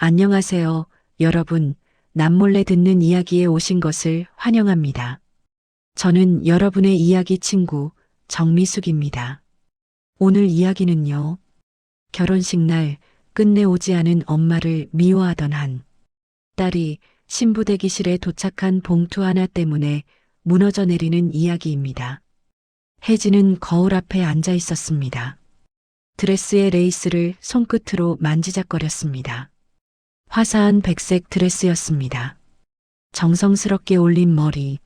안녕하세요, 여러분. 남몰래 듣는 이야기에 오신 것을 환영합니다. 저는 여러분의 이야기 친구 정미숙입니다. 오늘 이야기는요. 결혼식 날 끝내 오지 않은 엄마를 미워하던 한 딸이 신부 대기실에 도착한 봉투 하나 때문에 무너져 내리는 이야기입니다. 혜진은 거울 앞에 앉아 있었습니다. 드레스의 레이스를 손끝으로 만지작거렸습니다. 화사한 백색 드레스였습니다. 정성스럽게 올린 머리,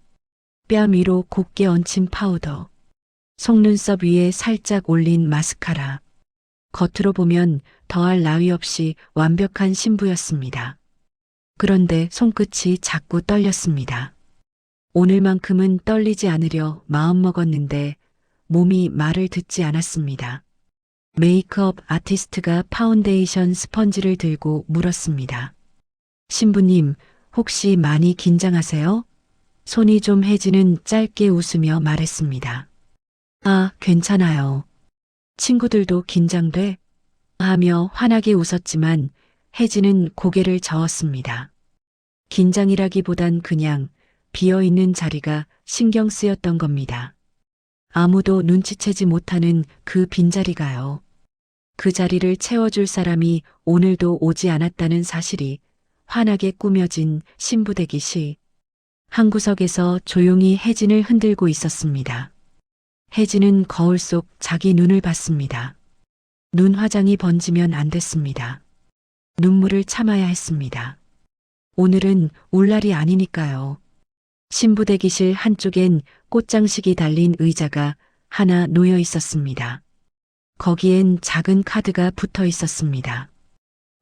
뺨 위로 곱게 얹힌 파우더, 속눈썹 위에 살짝 올린 마스카라. 겉으로 보면 더할 나위 없이 완벽한 신부였습니다. 그런데 손끝이 자꾸 떨렸습니다. 오늘만큼은 떨리지 않으려 마음먹었는데 몸이 말을 듣지 않았습니다. 메이크업 아티스트가 파운데이션 스펀지를 들고 물었습니다. 신부님, 혹시 많이 긴장하세요? 손이 좀 혜진은 짧게 웃으며 말했습니다. 아, 괜찮아요. 친구들도 긴장돼? 하며 환하게 웃었지만 혜진은 고개를 저었습니다. 긴장이라기보단 그냥 비어있는 자리가 신경 쓰였던 겁니다. 아무도 눈치채지 못하는 그 빈자리가요. 그 자리를 채워줄 사람이 오늘도 오지 않았다는 사실이 환하게 꾸며진 신부 대기실. 한 구석에서 조용히 혜진을 흔들고 있었습니다. 혜진은 거울 속 자기 눈을 봤습니다. 눈 화장이 번지면 안 됐습니다. 눈물을 참아야 했습니다. 오늘은 울 날이 아니니까요. 신부 대기실 한쪽엔 꽃장식이 달린 의자가 하나 놓여 있었습니다. 거기엔 작은 카드가 붙어 있었습니다.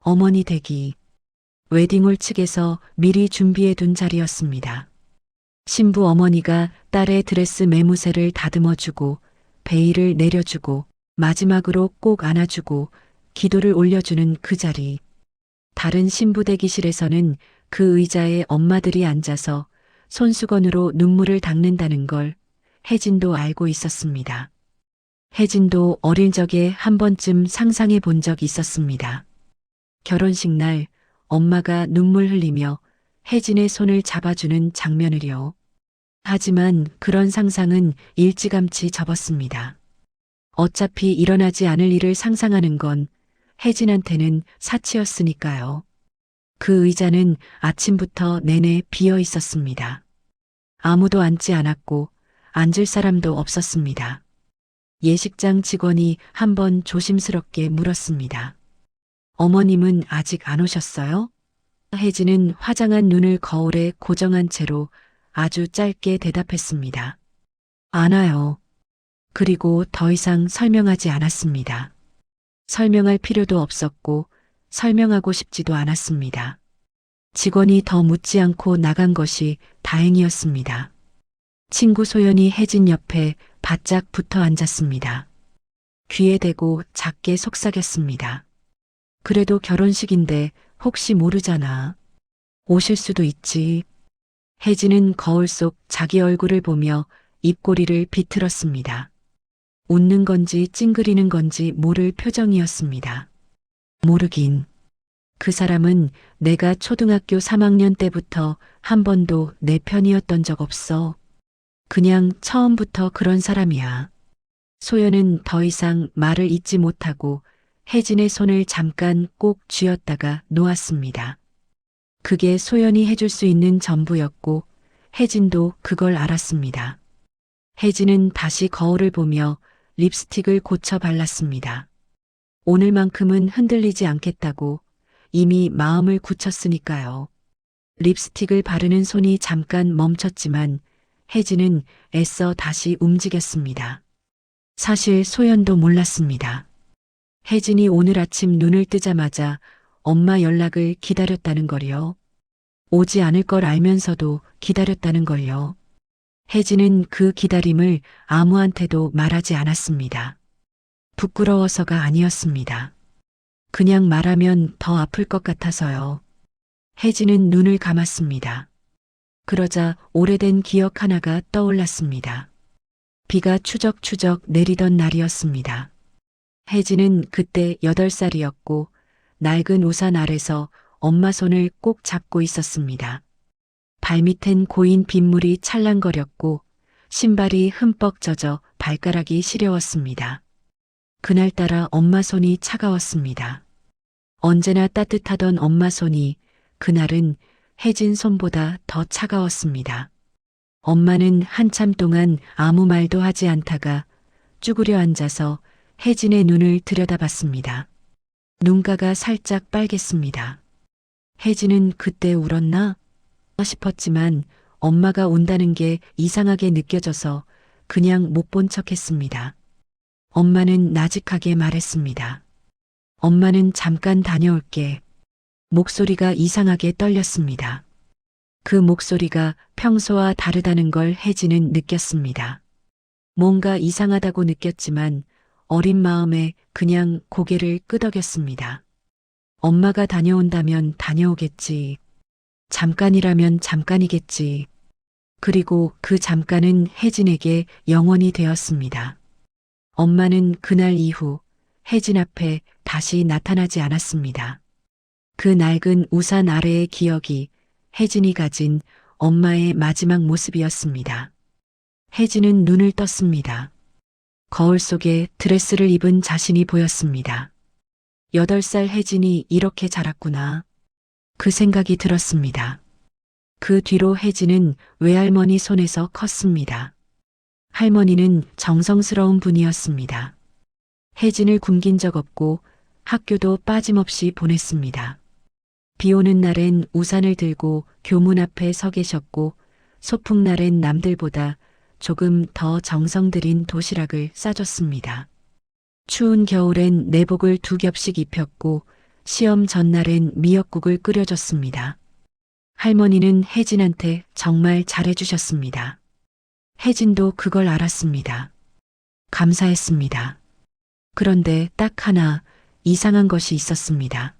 어머니 댁이 웨딩홀 측에서 미리 준비해 둔 자리였습니다. 신부 어머니가 딸의 드레스 매무새를 다듬어주고 베일을 내려주고 마지막으로 꼭 안아주고 기도를 올려주는 그 자리. 다른 신부 대기실에서는 그 의자에 엄마들이 앉아서 손수건으로 눈물을 닦는다는 걸 혜진도 알고 있었습니다. 혜진도 어릴 적에 한 번쯤 상상해 본 적 있었습니다. 결혼식 날 엄마가 눈물 흘리며 혜진의 손을 잡아주는 장면을요. 하지만 그런 상상은 일찌감치 접었습니다. 어차피 일어나지 않을 일을 상상하는 건 혜진한테는 사치였으니까요. 그 의자는 아침부터 내내 비어 있었습니다. 아무도 앉지 않았고 앉을 사람도 없었습니다. 예식장 직원이 한번 조심스럽게 물었습니다. 어머님은 아직 안 오셨어요? 혜진은 화장한 눈을 거울에 고정한 채로 아주 짧게 대답했습니다. 안 와요. 그리고 더 이상 설명하지 않았습니다. 설명할 필요도 없었고 설명하고 싶지도 않았습니다. 직원이 더 묻지 않고 나간 것이 다행이었습니다. 친구 소연이 혜진 옆에 바짝 붙어 앉았습니다. 귀에 대고 작게 속삭였습니다. 그래도 결혼식인데 혹시 모르잖아. 오실 수도 있지. 혜진은 거울 속 자기 얼굴을 보며 입꼬리를 비틀었습니다. 웃는 건지 찡그리는 건지 모를 표정이었습니다. 모르긴. 그 사람은 내가 초등학교 3학년 때부터 한 번도 내 편이었던 적 없어. 그냥 처음부터 그런 사람이야. 소연은 더 이상 말을 잇지 못하고 혜진의 손을 잠깐 꼭 쥐었다가 놓았습니다. 그게 소연이 해줄 수 있는 전부였고 혜진도 그걸 알았습니다. 혜진은 다시 거울을 보며 립스틱을 고쳐 발랐습니다. 오늘만큼은 흔들리지 않겠다고 이미 마음을 굳혔으니까요. 립스틱을 바르는 손이 잠깐 멈췄지만 혜진은 애써 다시 움직였습니다. 사실 소연도 몰랐습니다. 혜진이 오늘 아침 눈을 뜨자마자 엄마 연락을 기다렸다는 걸요. 오지 않을 걸 알면서도 기다렸다는 걸요. 혜진은 그 기다림을 아무한테도 말하지 않았습니다. 부끄러워서가 아니었습니다. 그냥 말하면 더 아플 것 같아서요. 혜진은 눈을 감았습니다. 그러자 오래된 기억 하나가 떠올랐습니다. 비가 추적추적 내리던 날이었습니다. 혜진은 그때 8살이었고 낡은 우산 아래서 엄마 손을 꼭 잡고 있었습니다. 발밑엔 고인 빗물이 찰랑거렸고 신발이 흠뻑 젖어 발가락이 시려웠습니다. 그날따라 엄마 손이 차가웠습니다. 언제나 따뜻하던 엄마 손이 그날은 혜진 손보다 더 차가웠습니다. 엄마는 한참 동안 아무 말도 하지 않다가 쭈그려 앉아서 혜진의 눈을 들여다봤습니다. 눈가가 살짝 빨갰습니다. 혜진은 그때 울었나 싶었지만 엄마가 운다는 게 이상하게 느껴져서 그냥 못 본 척했습니다. 엄마는 나직하게 말했습니다. 엄마는 잠깐 다녀올게. 목소리가 이상하게 떨렸습니다. 그 목소리가 평소와 다르다는 걸 혜진은 느꼈습니다. 뭔가 이상하다고 느꼈지만 어린 마음에 그냥 고개를 끄덕였습니다. 엄마가 다녀온다면 다녀오겠지. 잠깐이라면 잠깐이겠지. 그리고 그 잠깐은 혜진에게 영원이 되었습니다. 엄마는 그날 이후 혜진 앞에 다시 나타나지 않았습니다. 그 낡은 우산 아래의 기억이 혜진이 가진 엄마의 마지막 모습이었습니다. 혜진은 눈을 떴습니다. 거울 속에 드레스를 입은 자신이 보였습니다. 8살 혜진이 이렇게 자랐구나. 그 생각이 들었습니다. 그 뒤로 혜진은 외할머니 손에서 컸습니다. 할머니는 정성스러운 분이었습니다. 혜진을 굶긴 적 없고 학교도 빠짐없이 보냈습니다. 비 오는 날엔 우산을 들고 교문 앞에 서 계셨고 소풍날엔 남들보다 조금 더 정성 들인 도시락을 싸줬습니다. 추운 겨울엔 내복을 2겹씩 입혔고 시험 전날엔 미역국을 끓여줬습니다. 할머니는 혜진한테 정말 잘해주셨습니다. 혜진도 그걸 알았습니다. 감사했습니다. 그런데 딱 하나 이상한 것이 있었습니다.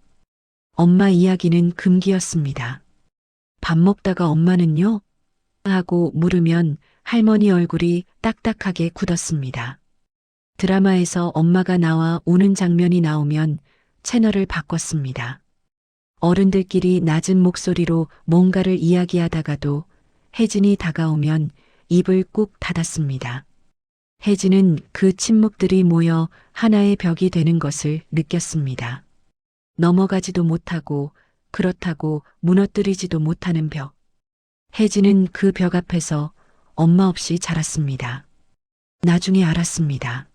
엄마 이야기는 금기였습니다. 밥 먹다가 엄마는요? 하고 물으면 할머니 얼굴이 딱딱하게 굳었습니다. 드라마에서 엄마가 나와 우는 장면이 나오면 채널을 바꿨습니다. 어른들끼리 낮은 목소리로 뭔가를 이야기하다가도 혜진이 다가오면 입을 꾹 닫았습니다. 혜진은 그 침묵들이 모여 하나의 벽이 되는 것을 느꼈습니다. 넘어가지도 못하고 그렇다고 무너뜨리지도 못하는 벽. 혜진은 그 벽 앞에서 엄마 없이 자랐습니다. 나중에 알았습니다.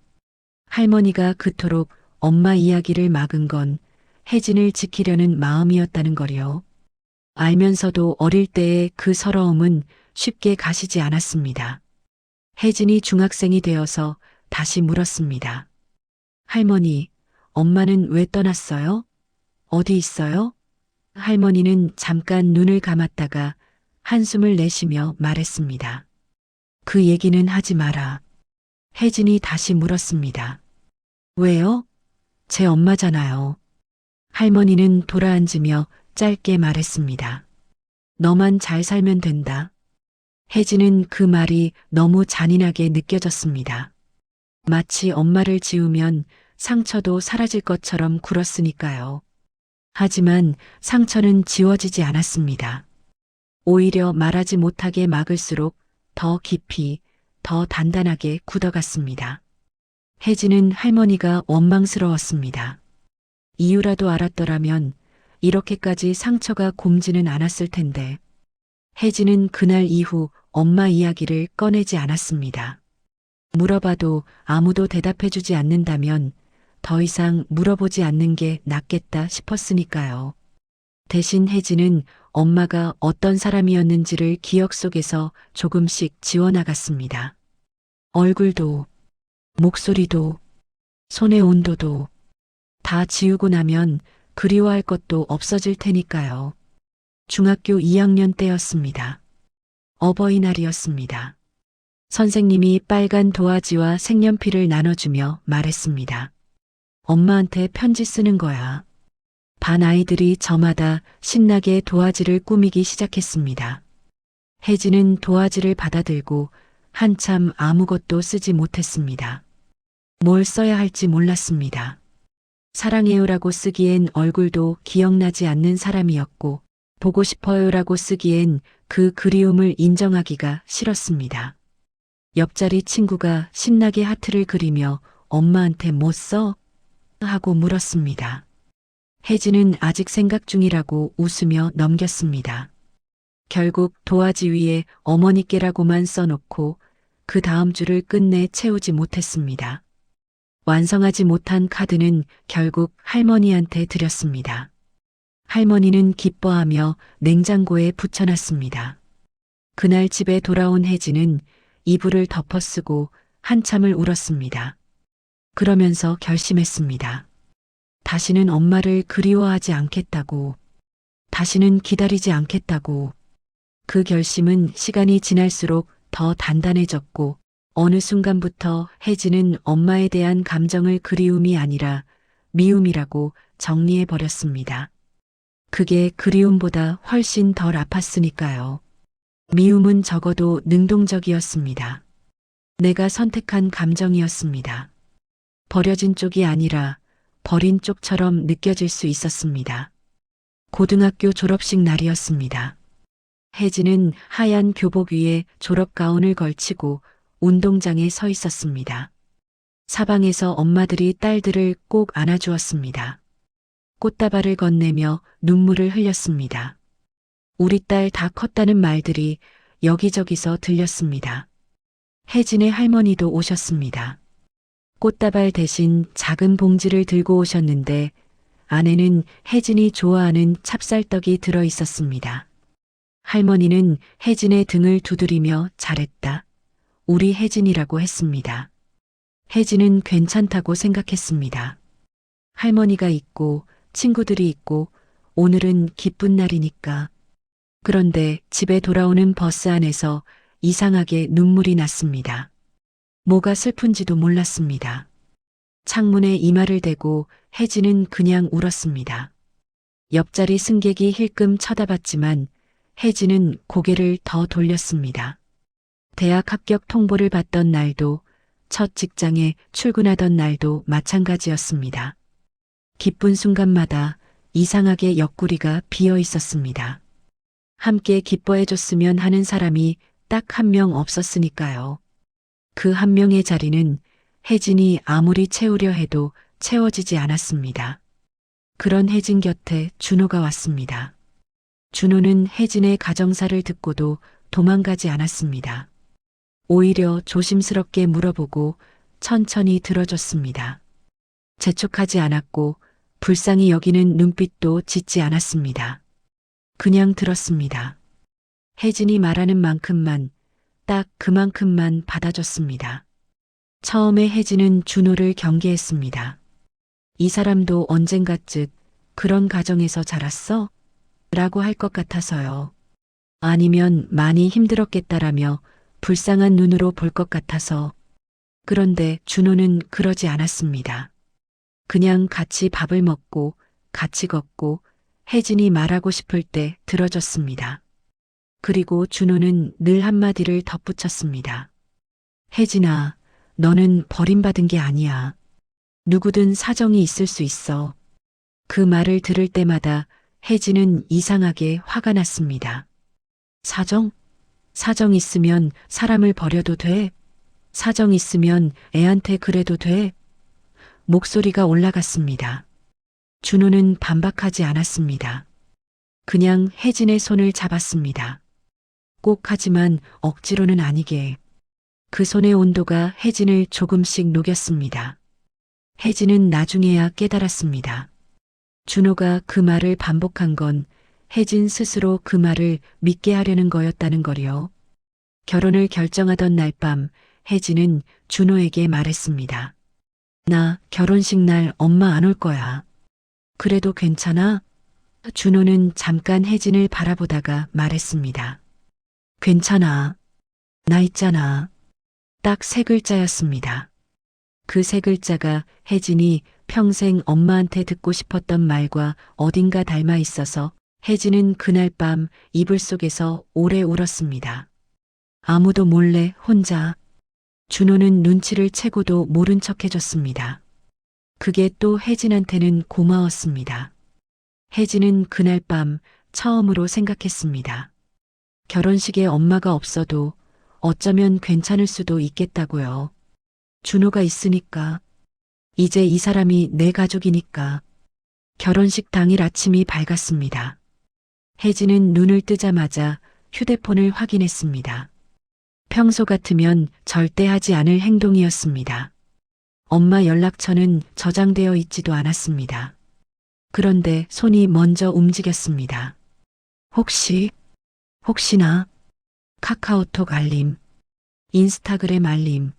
할머니가 그토록 엄마 이야기를 막은 건 혜진을 지키려는 마음이었다는 거요. 알면서도 어릴 때의 그 서러움은 쉽게 가시지 않았습니다. 혜진이 중학생이 되어서 다시 물었습니다. 할머니, 엄마는 왜 떠났어요? 어디 있어요? 할머니는 잠깐 눈을 감았다가 한숨을 내쉬며 말했습니다. 그 얘기는 하지 마라. 혜진이 다시 물었습니다. 왜요? 제 엄마잖아요. 할머니는 돌아앉으며 짧게 말했습니다. 너만 잘 살면 된다. 혜진은 그 말이 너무 잔인하게 느껴졌습니다. 마치 엄마를 지우면 상처도 사라질 것처럼 굴었으니까요. 하지만 상처는 지워지지 않았습니다. 오히려 말하지 못하게 막을수록 더 깊이, 더 단단하게 굳어갔습니다. 혜진은 할머니가 원망스러웠습니다. 이유라도 알았더라면 이렇게까지 상처가 곪지는 않았을 텐데. 혜진은 그날 이후 엄마 이야기를 꺼내지 않았습니다. 물어봐도 아무도 대답해주지 않는다면 더 이상 물어보지 않는 게 낫겠다 싶었으니까요. 대신 혜진은 엄마가 어떤 사람이었는지를 기억 속에서 조금씩 지워나갔습니다. 얼굴도, 목소리도, 손의 온도도 다 지우고 나면 그리워할 것도 없어질 테니까요. 중학교 2학년 때였습니다. 어버이날이었습니다. 선생님이 빨간 도화지와 색연필을 나눠주며 말했습니다. 엄마한테 편지 쓰는 거야. 반 아이들이 저마다 신나게 도화지를 꾸미기 시작했습니다. 혜진은 도화지를 받아들고 한참 아무것도 쓰지 못했습니다. 뭘 써야 할지 몰랐습니다. 사랑해요라고 쓰기엔 얼굴도 기억나지 않는 사람이었고, 보고 싶어요라고 쓰기엔 그 그리움을 인정하기가 싫었습니다. 옆자리 친구가 신나게 하트를 그리며 엄마한테 못 써? 하고 물었습니다. 혜진은 아직 생각 중이라고 웃으며 넘겼습니다. 결국 도화지 위에 어머니께라고만 써놓고 그 다음 줄을 끝내 채우지 못했습니다. 완성하지 못한 카드는 결국 할머니한테 드렸습니다. 할머니는 기뻐하며 냉장고에 붙여놨습니다. 그날 집에 돌아온 혜진은 이불을 덮어쓰고 한참을 울었습니다. 그러면서 결심했습니다. 다시는 엄마를 그리워하지 않겠다고, 다시는 기다리지 않겠다고. 그 결심은 시간이 지날수록 더 단단해졌고, 어느 순간부터 혜진은 엄마에 대한 감정을 그리움이 아니라 미움이라고 정리해 버렸습니다. 그게 그리움보다 훨씬 덜 아팠으니까요. 미움은 적어도 능동적이었습니다. 내가 선택한 감정이었습니다. 버려진 쪽이 아니라 버린 쪽처럼 느껴질 수 있었습니다. 고등학교 졸업식 날이었습니다. 혜진은 하얀 교복 위에 졸업가운을 걸치고 운동장에 서 있었습니다. 사방에서 엄마들이 딸들을 꼭 안아주었습니다. 꽃다발을 건네며 눈물을 흘렸습니다. 우리 딸 다 컸다는 말들이 여기저기서 들렸습니다. 혜진의 할머니도 오셨습니다. 꽃다발 대신 작은 봉지를 들고 오셨는데 안에는 혜진이 좋아하는 찹쌀떡이 들어 있었습니다. 할머니는 혜진의 등을 두드리며 잘했다. 우리 혜진이라고 했습니다. 혜진은 괜찮다고 생각했습니다. 할머니가 있고 친구들이 있고 오늘은 기쁜 날이니까. 그런데 집에 돌아오는 버스 안에서 이상하게 눈물이 났습니다. 뭐가 슬픈지도 몰랐습니다. 창문에 이마를 대고 혜진은 그냥 울었습니다. 옆자리 승객이 힐끔 쳐다봤지만 혜진은 고개를 더 돌렸습니다. 대학 합격 통보를 받던 날도 첫 직장에 출근하던 날도 마찬가지였습니다. 기쁜 순간마다 이상하게 옆구리가 비어 있었습니다. 함께 기뻐해줬으면 하는 사람이 딱 한 명 없었으니까요. 그 한 명의 자리는 혜진이 아무리 채우려 해도 채워지지 않았습니다. 그런 혜진 곁에 준호가 왔습니다. 준호는 혜진의 가정사를 듣고도 도망가지 않았습니다. 오히려 조심스럽게 물어보고 천천히 들어줬습니다. 재촉하지 않았고 불쌍히 여기는 눈빛도 짓지 않았습니다. 그냥 들었습니다. 혜진이 말하는 만큼만, 딱 그만큼만 받아줬습니다. 처음에 혜진은 준호를 경계했습니다. 이 사람도 언젠가쯤 그런 가정에서 자랐어? 라고 할 것 같아서요. 아니면 많이 힘들었겠다라며 불쌍한 눈으로 볼 것 같아서. 그런데 준호는 그러지 않았습니다. 그냥 같이 밥을 먹고 같이 걷고 혜진이 말하고 싶을 때 들어줬습니다. 그리고 준호는 늘 한마디를 덧붙였습니다. 혜진아, 너는 버림받은 게 아니야. 누구든 사정이 있을 수 있어. 그 말을 들을 때마다 혜진은 이상하게 화가 났습니다. 사정? 사정 있으면 사람을 버려도 돼? 사정 있으면 애한테 그래도 돼? 목소리가 올라갔습니다. 준호는 반박하지 않았습니다. 그냥 혜진의 손을 잡았습니다. 꼭 하지만 억지로는 아니게. 그 손의 온도가 혜진을 조금씩 녹였습니다. 혜진은 나중에야 깨달았습니다. 준호가 그 말을 반복한 건 혜진 스스로 그 말을 믿게 하려는 거였다는 거요. 결혼을 결정하던 날 밤 혜진은 준호에게 말했습니다. 나 결혼식 날 엄마 안 올 거야. 그래도 괜찮아? 준호는 잠깐 혜진을 바라보다가 말했습니다. 괜찮아. 나 있잖아. 딱 3글자였습니다. 그 3글자가 혜진이 평생 엄마한테 듣고 싶었던 말과 어딘가 닮아 있어서 혜진은 그날 밤 이불 속에서 오래 울었습니다. 아무도 몰래 혼자. 준호는 눈치를 채고도 모른 척 해줬습니다. 그게 또 혜진한테는 고마웠습니다. 혜진은 그날 밤 처음으로 생각했습니다. 결혼식에 엄마가 없어도 어쩌면 괜찮을 수도 있겠다고요. 준호가 있으니까. 이제 이 사람이 내 가족이니까. 결혼식 당일 아침이 밝았습니다. 혜진은 눈을 뜨자마자 휴대폰을 확인했습니다. 평소 같으면 절대 하지 않을 행동이었습니다. 엄마 연락처는 저장되어 있지도 않았습니다. 그런데 손이 먼저 움직였습니다. 혹시나 카카오톡 알림, 인스타그램 알림,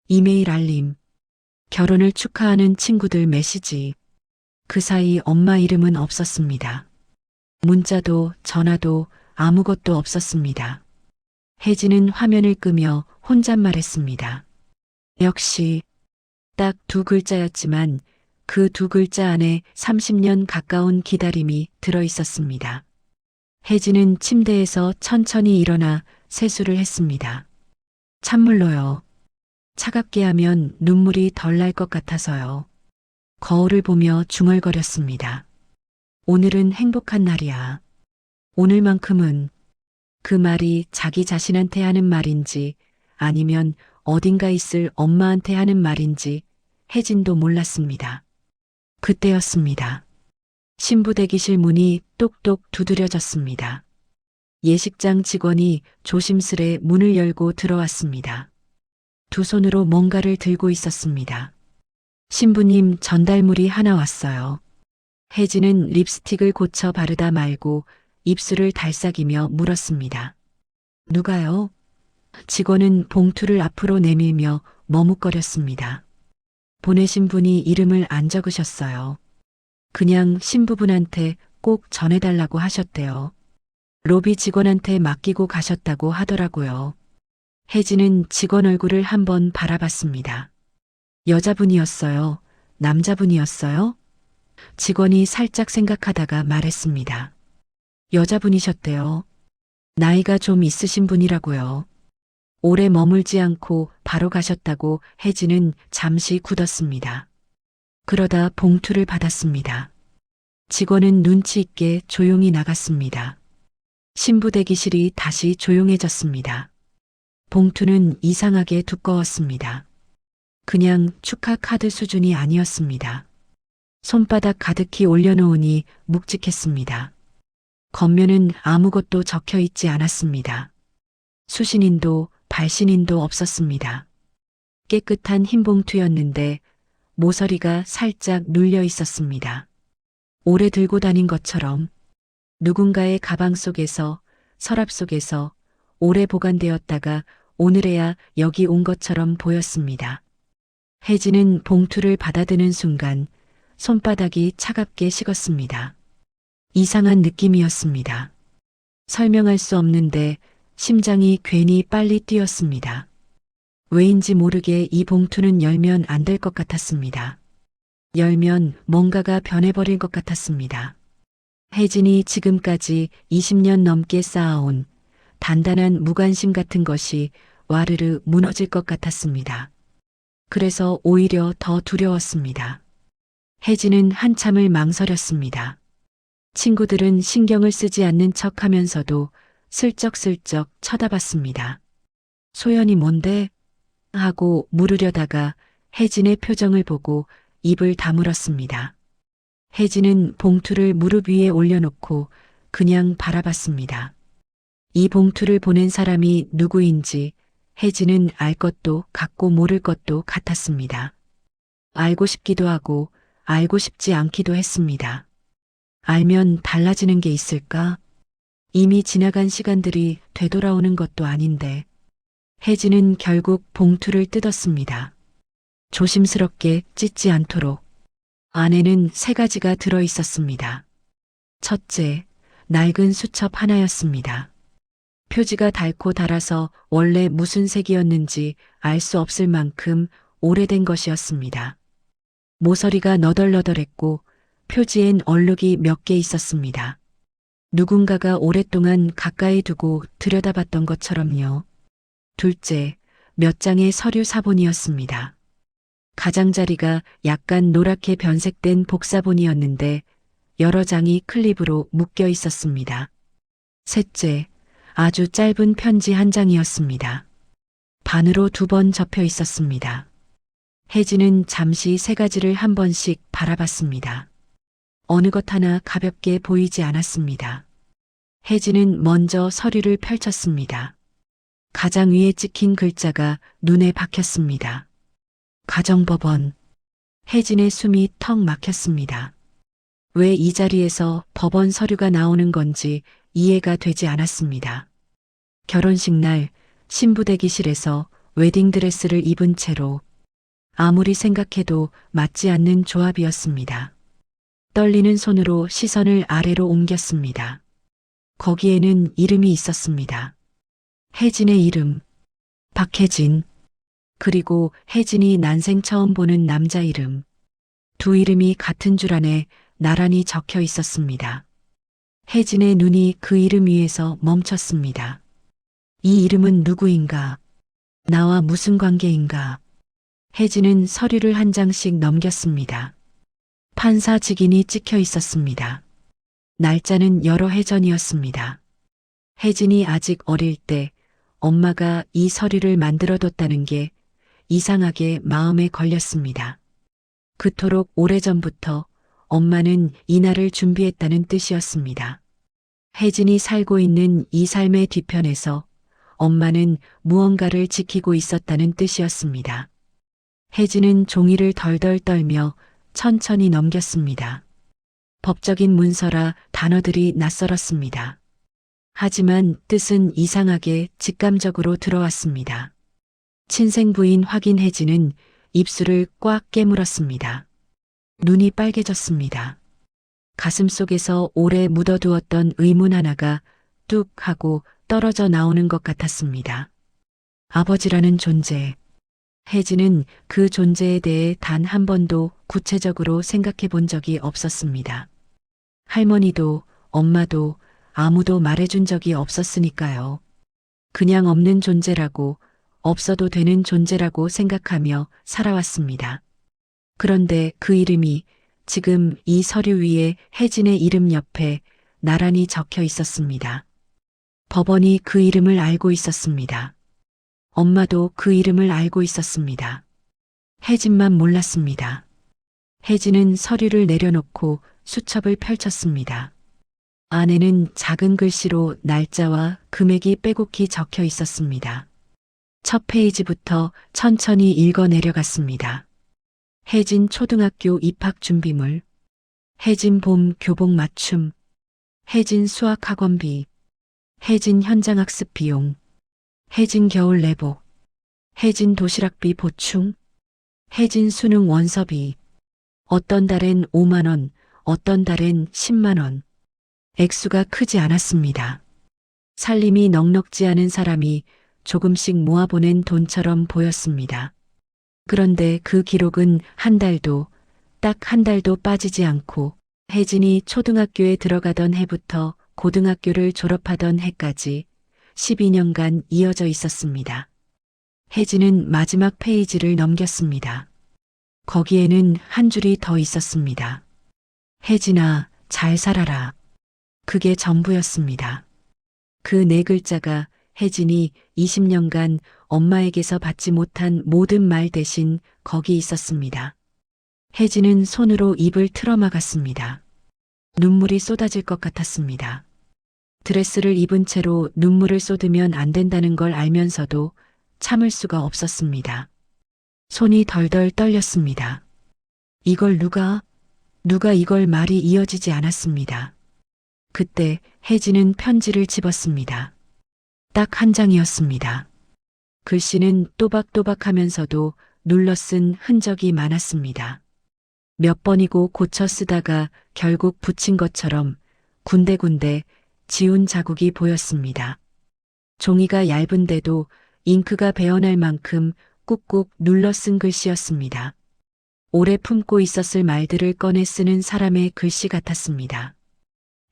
이메일 알림, 결혼을 축하하는 친구들 메시지. 그 사이 엄마 이름은 없었습니다. 문자도 전화도 아무것도 없었습니다. 혜진은 화면을 끄며 혼잣말했습니다. 역시 딱 두 글자였지만 그 두 글자 안에 30년 가까운 기다림이 들어 있었습니다. 혜진은 침대에서 천천히 일어나 세수를 했습니다. 찬물로요. 차갑게 하면 눈물이 덜 날 것 같아서요. 거울을 보며 중얼거렸습니다. 오늘은 행복한 날이야. 오늘만큼은. 그 말이 자기 자신한테 하는 말인지 아니면 어딘가 있을 엄마한테 하는 말인지 혜진도 몰랐습니다. 그때였습니다. 신부 대기실 문이 똑똑 두드려졌습니다. 예식장 직원이 조심스레 문을 열고 들어왔습니다. 두 손으로 뭔가를 들고 있었습니다. 신부님 전달물이 하나 왔어요. 혜진은 립스틱을 고쳐 바르다 말고 입술을 달싹이며 물었습니다. 누가요? 직원은 봉투를 앞으로 내밀며 머뭇거렸습니다. 보내신 분이 이름을 안 적으셨어요. 그냥 신부분한테 꼭 전해달라고 하셨대요. 로비 직원한테 맡기고 가셨다고 하더라고요. 혜진은 직원 얼굴을 한번 바라봤습니다. 여자분이었어요? 남자분이었어요? 직원이 살짝 생각하다가 말했습니다. 여자분이셨대요. 나이가 좀 있으신 분이라고요. 오래 머물지 않고 바로 가셨다고 혜진은 잠시 굳었습니다. 그러다 봉투를 받았습니다. 직원은 눈치 있게 조용히 나갔습니다. 신부 대기실이 다시 조용해졌습니다. 봉투는 이상하게 두꺼웠습니다. 그냥 축하 카드 수준이 아니었습니다. 손바닥 가득히 올려놓으니 묵직했습니다. 겉면은 아무것도 적혀 있지 않았습니다. 수신인도 발신인도 없었습니다. 깨끗한 흰 봉투였는데 모서리가 살짝 눌려 있었습니다. 오래 들고 다닌 것처럼 누군가의 가방 속에서 서랍 속에서 오래 보관되었다가 오늘에야 여기 온 것처럼 보였습니다. 혜진은 봉투를 받아드는 순간 손바닥이 차갑게 식었습니다. 이상한 느낌이었습니다. 설명할 수 없는데 심장이 괜히 빨리 뛰었습니다. 왜인지 모르게 이 봉투는 열면 안 될 것 같았습니다. 열면 뭔가가 변해버릴 것 같았습니다. 혜진이 지금까지 20년 넘게 쌓아온 단단한 무관심 같은 것이 와르르 무너질 것 같았습니다. 그래서 오히려 더 두려웠습니다. 혜진은 한참을 망설였습니다. 친구들은 신경을 쓰지 않는 척 하면서도 슬쩍슬쩍 쳐다봤습니다. 소연이 뭔데? 하고 물으려다가 혜진의 표정을 보고 입을 다물었습니다. 혜진은 봉투를 무릎 위에 올려놓고 그냥 바라봤습니다. 이 봉투를 보낸 사람이 누구인지 혜진은 알 것도 같고 모를 것도 같았습니다. 알고 싶기도 하고 알고 싶지 않기도 했습니다. 알면 달라지는 게 있을까? 이미 지나간 시간들이 되돌아오는 것도 아닌데. 혜진은 결국 봉투를 뜯었습니다. 조심스럽게 찢지 않도록. 안에는 3가지가 들어 있었습니다. 첫째, 낡은 수첩 하나였습니다. 표지가 닳고 닳아서 원래 무슨 색이었는지 알 수 없을 만큼 오래된 것이었습니다. 모서리가 너덜너덜했고 표지엔 얼룩이 몇 개 있었습니다. 누군가가 오랫동안 가까이 두고 들여다봤던 것처럼요. 둘째, 몇 장의 서류 사본이었습니다. 가장자리가 약간 노랗게 변색된 복사본이었는데 여러 장이 클립으로 묶여 있었습니다. 셋째, 아주 짧은 편지 한 장이었습니다. 반으로 2번 접혀 있었습니다. 혜진은 잠시 세 가지를 한 번씩 바라봤습니다. 어느 것 하나 가볍게 보이지 않았습니다. 혜진은 먼저 서류를 펼쳤습니다. 가장 위에 찍힌 글자가 눈에 박혔습니다. 가정법원. 혜진의 숨이 턱 막혔습니다. 왜 이 자리에서 법원 서류가 나오는 건지 이해가 되지 않았습니다. 결혼식 날 신부 대기실에서 웨딩드레스를 입은 채로 아무리 생각해도 맞지 않는 조합이었습니다. 떨리는 손으로 시선을 아래로 옮겼습니다. 거기에는 이름이 있었습니다. 혜진의 이름, 박혜진, 그리고 혜진이 난생 처음 보는 남자 이름. 두 이름이 같은 줄 안에 나란히 적혀 있었습니다. 혜진의 눈이 그 이름 위에서 멈췄습니다. 이 이름은 누구인가? 나와 무슨 관계인가? 혜진은 서류를 한 장씩 넘겼습니다. 판사 직인이 찍혀 있었습니다. 날짜는 여러 해 전이었습니다. 혜진이 아직 어릴 때 엄마가 이 서류를 만들어뒀다는 게 이상하게 마음에 걸렸습니다. 그토록 오래전부터 엄마는 이날을 준비했다는 뜻이었습니다. 혜진이 살고 있는 이 삶의 뒤편에서 엄마는 무언가를 지키고 있었다는 뜻이었습니다. 혜진은 종이를 덜덜 떨며 천천히 넘겼습니다. 법적인 문서라 단어들이 낯설었습니다. 하지만 뜻은 이상하게 직감적으로 들어왔습니다. 친생 부인 확인 혜진은 입술을 꽉 깨물었습니다. 눈이 빨개졌습니다. 가슴속에서 오래 묻어두었던 의문 하나가 뚝 하고 떨어져 나오는 것 같았습니다. 아버지라는 존재. 혜진은 그 존재에 대해 단 한 번도 구체적으로 생각해 본 적이 없었습니다. 할머니도 엄마도 아무도 말해준 적이 없었으니까요. 그냥 없는 존재라고, 없어도 되는 존재라고 생각하며 살아왔습니다. 그런데 그 이름이 지금 이 서류 위에 혜진의 이름 옆에 나란히 적혀 있었습니다. 법원이 그 이름을 알고 있었습니다. 엄마도 그 이름을 알고 있었습니다. 혜진만 몰랐습니다. 혜진은 서류를 내려놓고 수첩을 펼쳤습니다. 안에는 작은 글씨로 날짜와 금액이 빼곡히 적혀 있었습니다. 첫 페이지부터 천천히 읽어 내려갔습니다. 혜진 초등학교 입학 준비물, 혜진 봄 교복 맞춤, 혜진 수학 학원비, 혜진 현장 학습 비용, 혜진 겨울 내복, 혜진 도시락비 보충, 혜진 수능 원서비, 어떤 달엔 5만 원, 어떤 달엔 10만 원. 액수가 크지 않았습니다. 살림이 넉넉지 않은 사람이 조금씩 모아보낸 돈처럼 보였습니다. 그런데 그 기록은 한 달도, 딱 한 달도 빠지지 않고 혜진이 초등학교에 들어가던 해부터 고등학교를 졸업하던 해까지 12년간 이어져 있었습니다. 혜진은 마지막 페이지를 넘겼습니다. 거기에는 한 줄이 더 있었습니다. 혜진아, 잘 살아라. 그게 전부였습니다. 그 네 글자가 혜진이 20년간 엄마에게서 받지 못한 모든 말 대신 거기 있었습니다. 혜진은 손으로 입을 틀어막았습니다. 눈물이 쏟아질 것 같았습니다. 드레스를 입은 채로 눈물을 쏟으면 안 된다는 걸 알면서도 참을 수가 없었습니다. 손이 덜덜 떨렸습니다. 이걸 누가 이걸 말이 이어지지 않았습니다. 그때 혜진은 편지를 집었습니다. 딱 한 장이었습니다. 글씨는 또박또박하면서도 눌러 쓴 흔적이 많았습니다. 몇 번이고 고쳐 쓰다가 결국 붙인 것처럼 군데군데 지운 자국이 보였습니다. 종이가 얇은데도 잉크가 배어날 만큼 꾹꾹 눌러 쓴 글씨였습니다. 오래 품고 있었을 말들을 꺼내 쓰는 사람의 글씨 같았습니다.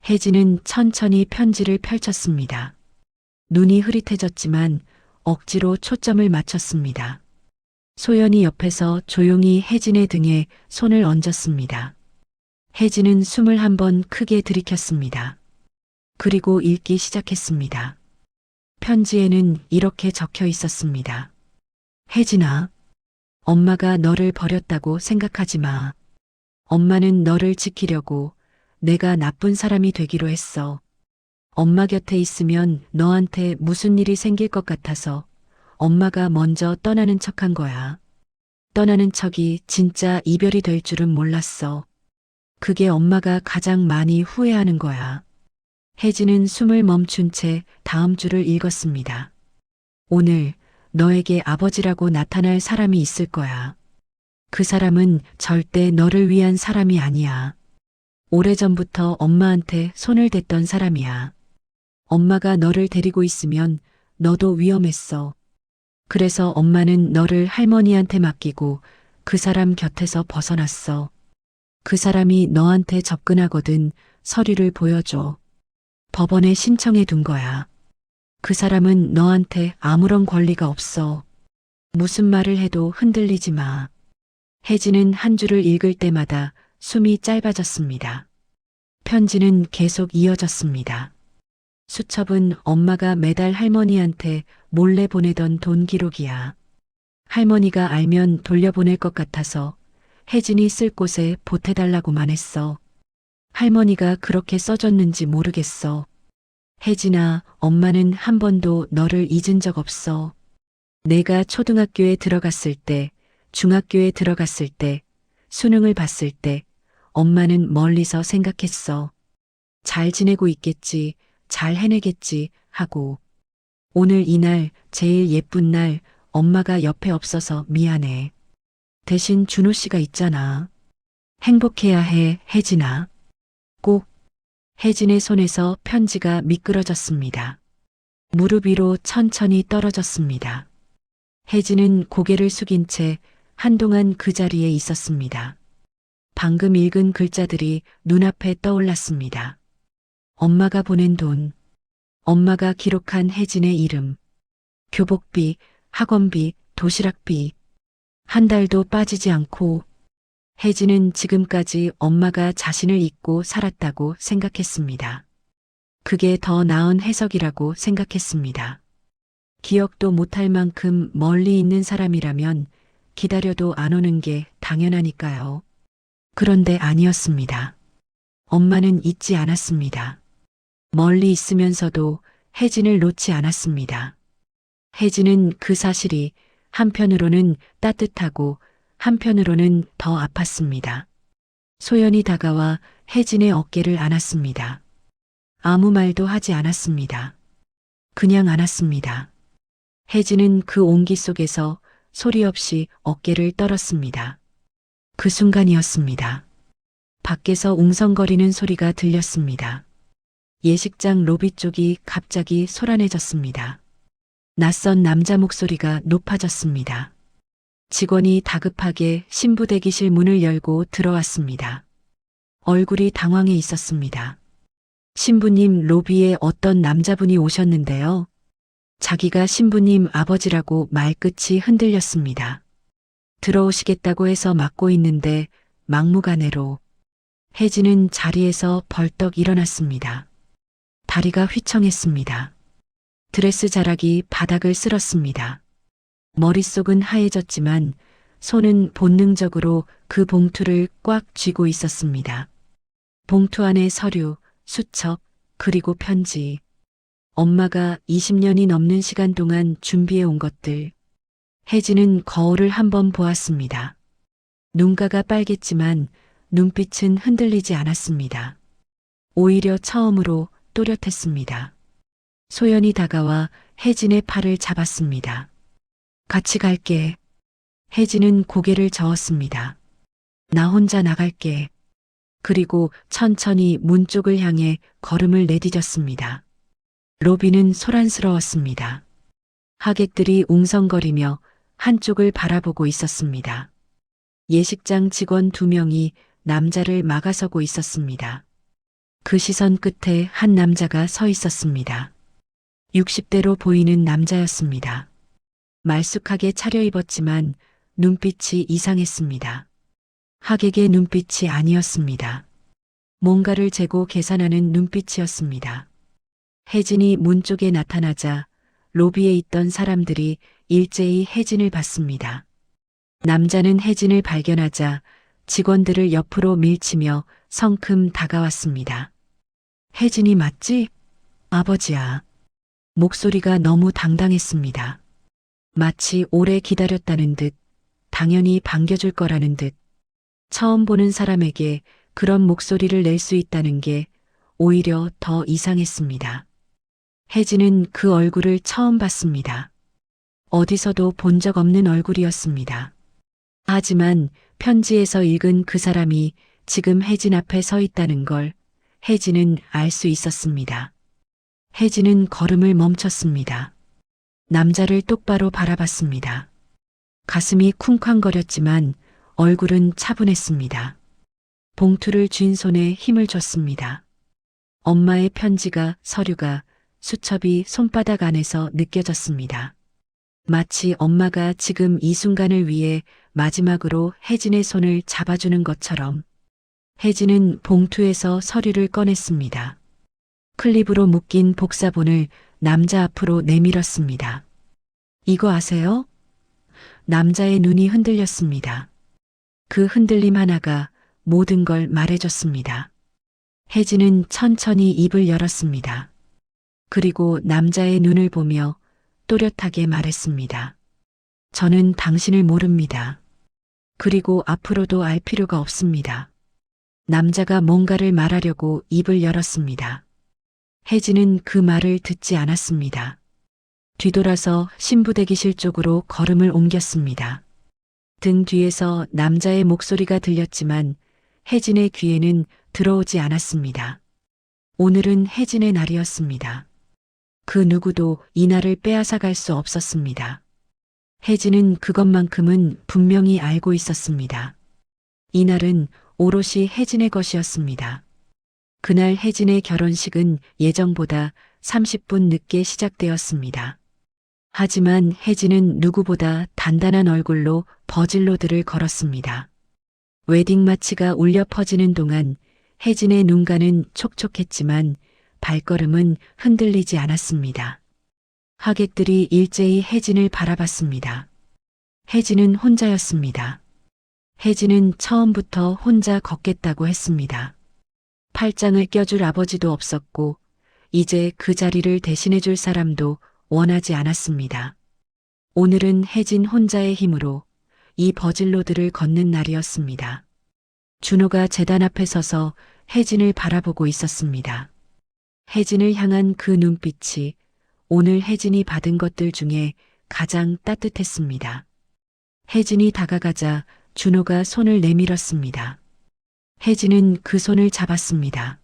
혜진은 천천히 편지를 펼쳤습니다. 눈이 흐릿해졌지만 억지로 초점을 맞췄습니다. 소연이 옆에서 조용히 혜진의 등에 손을 얹었습니다. 혜진은 숨을 한 번 크게 들이켰습니다. 그리고 읽기 시작했습니다. 편지에는 이렇게 적혀 있었습니다. 혜진아, 엄마가 너를 버렸다고 생각하지 마. 엄마는 너를 지키려고 내가 나쁜 사람이 되기로 했어. 엄마 곁에 있으면 너한테 무슨 일이 생길 것 같아서 엄마가 먼저 떠나는 척한 거야. 떠나는 척이 진짜 이별이 될 줄은 몰랐어. 그게 엄마가 가장 많이 후회하는 거야. 혜진은 숨을 멈춘 채 다음 줄을 읽었습니다. 오늘 너에게 아버지라고 나타날 사람이 있을 거야. 그 사람은 절대 너를 위한 사람이 아니야. 오래전부터 엄마한테 손을 댔던 사람이야. 엄마가 너를 데리고 있으면 너도 위험했어. 그래서 엄마는 너를 할머니한테 맡기고 그 사람 곁에서 벗어났어. 그 사람이 너한테 접근하거든 서류를 보여줘. 법원에 신청해 둔 거야. 그 사람은 너한테 아무런 권리가 없어. 무슨 말을 해도 흔들리지 마. 혜진은 한 줄을 읽을 때마다 숨이 짧아졌습니다. 편지는 계속 이어졌습니다. 수첩은 엄마가 매달 할머니한테 몰래 보내던 돈 기록이야. 할머니가 알면 돌려보낼 것 같아서 혜진이 쓸 곳에 보태달라고만 했어. 할머니가 그렇게 써줬는지 모르겠어. 혜진아, 엄마는 한 번도 너를 잊은 적 없어. 내가 초등학교에 들어갔을 때, 중학교에 들어갔을 때, 수능을 봤을 때, 엄마는 멀리서 생각했어. 잘 지내고 있겠지, 잘 해내겠지 하고. 오늘 이날, 제일 예쁜 날, 엄마가 옆에 없어서 미안해. 대신 준호 씨가 있잖아. 행복해야 해, 혜진아. 꼭. 혜진의 손에서 편지가 미끄러졌습니다. 무릎 위로 천천히 떨어졌습니다. 혜진은 고개를 숙인 채 한동안 그 자리에 있었습니다. 방금 읽은 글자들이 눈앞에 떠올랐습니다. 엄마가 보낸 돈, 엄마가 기록한 혜진의 이름, 교복비, 학원비, 도시락비, 한 달도 빠지지 않고. 혜진은 지금까지 엄마가 자신을 잊고 살았다고 생각했습니다. 그게 더 나은 해석이라고 생각했습니다. 기억도 못할 만큼 멀리 있는 사람이라면 기다려도 안 오는 게 당연하니까요. 그런데 아니었습니다. 엄마는 잊지 않았습니다. 멀리 있으면서도 혜진을 놓지 않았습니다. 혜진은 그 사실이 한편으로는 따뜻하고 한편으로는 더 아팠습니다. 소연이 다가와 혜진의 어깨를 안았습니다. 아무 말도 하지 않았습니다. 그냥 안았습니다. 혜진은 그 온기 속에서 소리 없이 어깨를 떨었습니다. 그 순간이었습니다. 밖에서 웅성거리는 소리가 들렸습니다. 예식장 로비 쪽이 갑자기 소란해졌습니다. 낯선 남자 목소리가 높아졌습니다. 직원이 다급하게 신부 대기실 문을 열고 들어왔습니다. 얼굴이 당황해 있었습니다. 신부님, 로비에 어떤 남자분이 오셨는데요. 자기가 신부님 아버지라고 말끝이 흔들렸습니다. 들어오시겠다고 해서 막고 있는데 막무가내로. 혜진은 자리에서 벌떡 일어났습니다. 다리가 휘청했습니다. 드레스 자락이 바닥을 쓸었습니다. 머릿속은 하얘졌지만 손은 본능적으로 그 봉투를 꽉 쥐고 있었습니다. 봉투 안에 서류, 수첩, 그리고 편지. 엄마가 20년이 넘는 시간 동안 준비해 온 것들. 혜진은 거울을 한번 보았습니다. 눈가가 빨갰지만 눈빛은 흔들리지 않았습니다. 오히려 처음으로 또렷했습니다. 소연이 다가와 혜진의 팔을 잡았습니다. 같이 갈게. 혜진은 고개를 저었습니다. 나 혼자 나갈게. 그리고 천천히 문 쪽을 향해 걸음을 내디뎠습니다. 로비는 소란스러웠습니다. 하객들이 웅성거리며 한쪽을 바라보고 있었습니다. 예식장 직원 2명이 남자를 막아서고 있었습니다. 그 시선 끝에 한 남자가 서 있었습니다. 60대로 보이는 남자였습니다. 말쑥하게 차려입었지만 눈빛이 이상했습니다. 하객의 눈빛이 아니었습니다. 뭔가를 재고 계산하는 눈빛이었습니다. 혜진이 문 쪽에 나타나자 로비에 있던 사람들이 일제히 혜진을 봤습니다. 남자는 혜진을 발견하자 직원들을 옆으로 밀치며 성큼 다가왔습니다. 혜진이 맞지? 아버지야. 목소리가 너무 당당했습니다. 마치 오래 기다렸다는 듯, 당연히 반겨줄 거라는 듯. 처음 보는 사람에게 그런 목소리를 낼 수 있다는 게 오히려 더 이상했습니다. 혜진은 그 얼굴을 처음 봤습니다. 어디서도 본 적 없는 얼굴이었습니다. 하지만 편지에서 읽은 그 사람이 지금 혜진 앞에 서 있다는 걸 혜진은 알 수 있었습니다. 혜진은 걸음을 멈췄습니다. 남자를 똑바로 바라봤습니다. 가슴이 쿵쾅거렸지만 얼굴은 차분했습니다. 봉투를 쥔 손에 힘을 줬습니다. 엄마의 편지가, 서류가, 수첩이 손바닥 안에서 느껴졌습니다. 마치 엄마가 지금 이 순간을 위해 마지막으로 혜진의 손을 잡아주는 것처럼. 혜진은 봉투에서 서류를 꺼냈습니다. 클립으로 묶인 복사본을 남자 앞으로 내밀었습니다. 이거 아세요? 남자의 눈이 흔들렸습니다. 그 흔들림 하나가 모든 걸 말해줬습니다. 혜진은 천천히 입을 열었습니다. 그리고 남자의 눈을 보며 또렷하게 말했습니다. 저는 당신을 모릅니다. 그리고 앞으로도 알 필요가 없습니다. 남자가 뭔가를 말하려고 입을 열었습니다. 혜진은 그 말을 듣지 않았습니다. 뒤돌아서 신부대기실 쪽으로 걸음을 옮겼습니다. 등 뒤에서 남자의 목소리가 들렸지만 혜진의 귀에는 들어오지 않았습니다. 오늘은 혜진의 날이었습니다. 그 누구도 이 날을 빼앗아 갈 수 없었습니다. 혜진은 그것만큼은 분명히 알고 있었습니다. 이 날은 오롯이 혜진의 것이었습니다. 그날 혜진의 결혼식은 예정보다 30분 늦게 시작되었습니다. 하지만 혜진은 누구보다 단단한 얼굴로 버질로드를 걸었습니다. 웨딩 마치가 울려 퍼지는 동안 혜진의 눈가는 촉촉했지만 발걸음은 흔들리지 않았습니다. 하객들이 일제히 혜진을 바라봤습니다. 혜진은 혼자였습니다. 혜진은 처음부터 혼자 걷겠다고 했습니다. 팔짱을 껴줄 아버지도 없었고 이제 그 자리를 대신해줄 사람도 원하지 않았습니다. 오늘은 혜진 혼자의 힘으로 이 버질로드를 걷는 날이었습니다. 준호가 제단 앞에 서서 혜진을 바라보고 있었습니다. 혜진을 향한 그 눈빛이 오늘 혜진이 받은 것들 중에 가장 따뜻했습니다. 혜진이 다가가자 준호가 손을 내밀었습니다. 혜진은 그 손을 잡았습니다.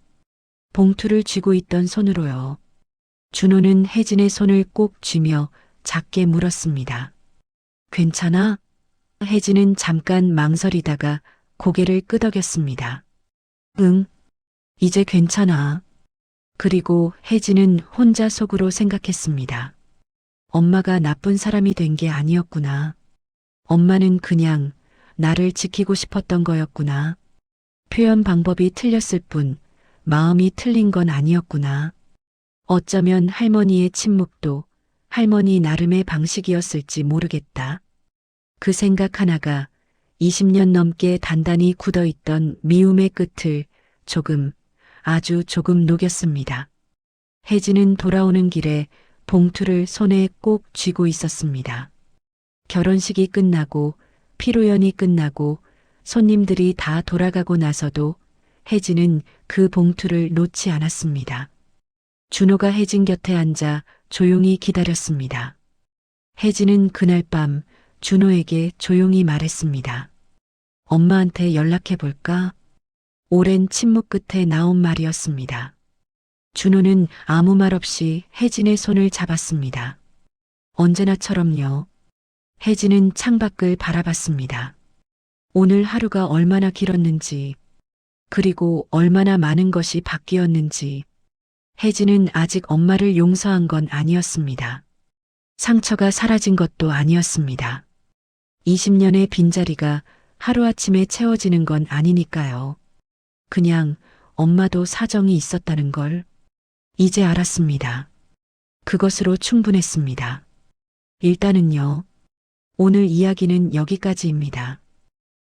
봉투를 쥐고 있던 손으로요. 준호는 혜진의 손을 꼭 쥐며 작게 물었습니다. 괜찮아? 혜진은 잠깐 망설이다가 고개를 끄덕였습니다. 응, 이제 괜찮아. 그리고 혜진은 혼자 속으로 생각했습니다. 엄마가 나쁜 사람이 된 게 아니었구나. 엄마는 그냥 나를 지키고 싶었던 거였구나. 표현 방법이 틀렸을 뿐 마음이 틀린 건 아니었구나. 어쩌면 할머니의 침묵도 할머니 나름의 방식이었을지 모르겠다. 그 생각 하나가 20년 넘게 단단히 굳어있던 미움의 끝을 조금, 아주 조금 녹였습니다. 혜진은 돌아오는 길에 봉투를 손에 꼭 쥐고 있었습니다. 결혼식이 끝나고 피로연이 끝나고 손님들이 다 돌아가고 나서도 혜진은 그 봉투를 놓지 않았습니다. 준호가 혜진 곁에 앉아 조용히 기다렸습니다. 혜진은 그날 밤 준호에게 조용히 말했습니다. 엄마한테 연락해 볼까? 오랜 침묵 끝에 나온 말이었습니다. 준호는 아무 말 없이 혜진의 손을 잡았습니다. 언제나처럼요. 혜진은 창밖을 바라봤습니다. 오늘 하루가 얼마나 길었는지, 그리고 얼마나 많은 것이 바뀌었는지. 혜진은 아직 엄마를 용서한 건 아니었습니다. 상처가 사라진 것도 아니었습니다. 20년의 빈자리가 하루아침에 채워지는 건 아니니까요. 그냥 엄마도 사정이 있었다는 걸 이제 알았습니다. 그것으로 충분했습니다. 일단은요. 오늘 이야기는 여기까지입니다.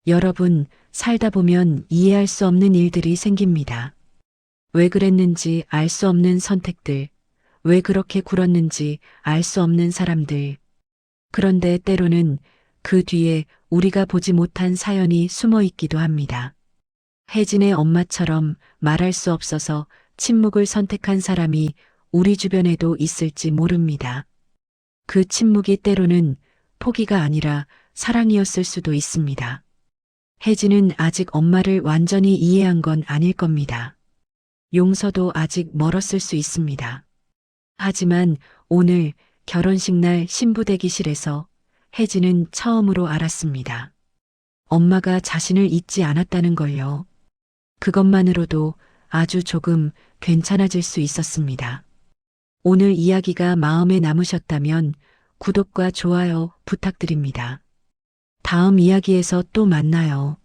여러분, 살다 보면 이해할 수 없는 일들이 생깁니다. 왜 그랬는지 알 수 없는 선택들, 왜 그렇게 굴었는지 알 수 없는 사람들. 그런데 때로는 그 뒤에 우리가 보지 못한 사연이 숨어 있기도 합니다. 혜진의 엄마처럼 말할 수 없어서 침묵을 선택한 사람이 우리 주변에도 있을지 모릅니다. 그 침묵이 때로는 포기가 아니라 사랑이었을 수도 있습니다. 혜진은 아직 엄마를 완전히 이해한 건 아닐 겁니다. 용서도 아직 멀었을 수 있습니다. 하지만 오늘 결혼식 날 신부 대기실에서 혜진은 처음으로 알았습니다. 엄마가 자신을 잊지 않았다는 걸요. 그것만으로도 아주 조금 괜찮아질 수 있었습니다. 오늘 이야기가 마음에 남으셨다면 구독과 좋아요 부탁드립니다. 다음 이야기에서 또 만나요.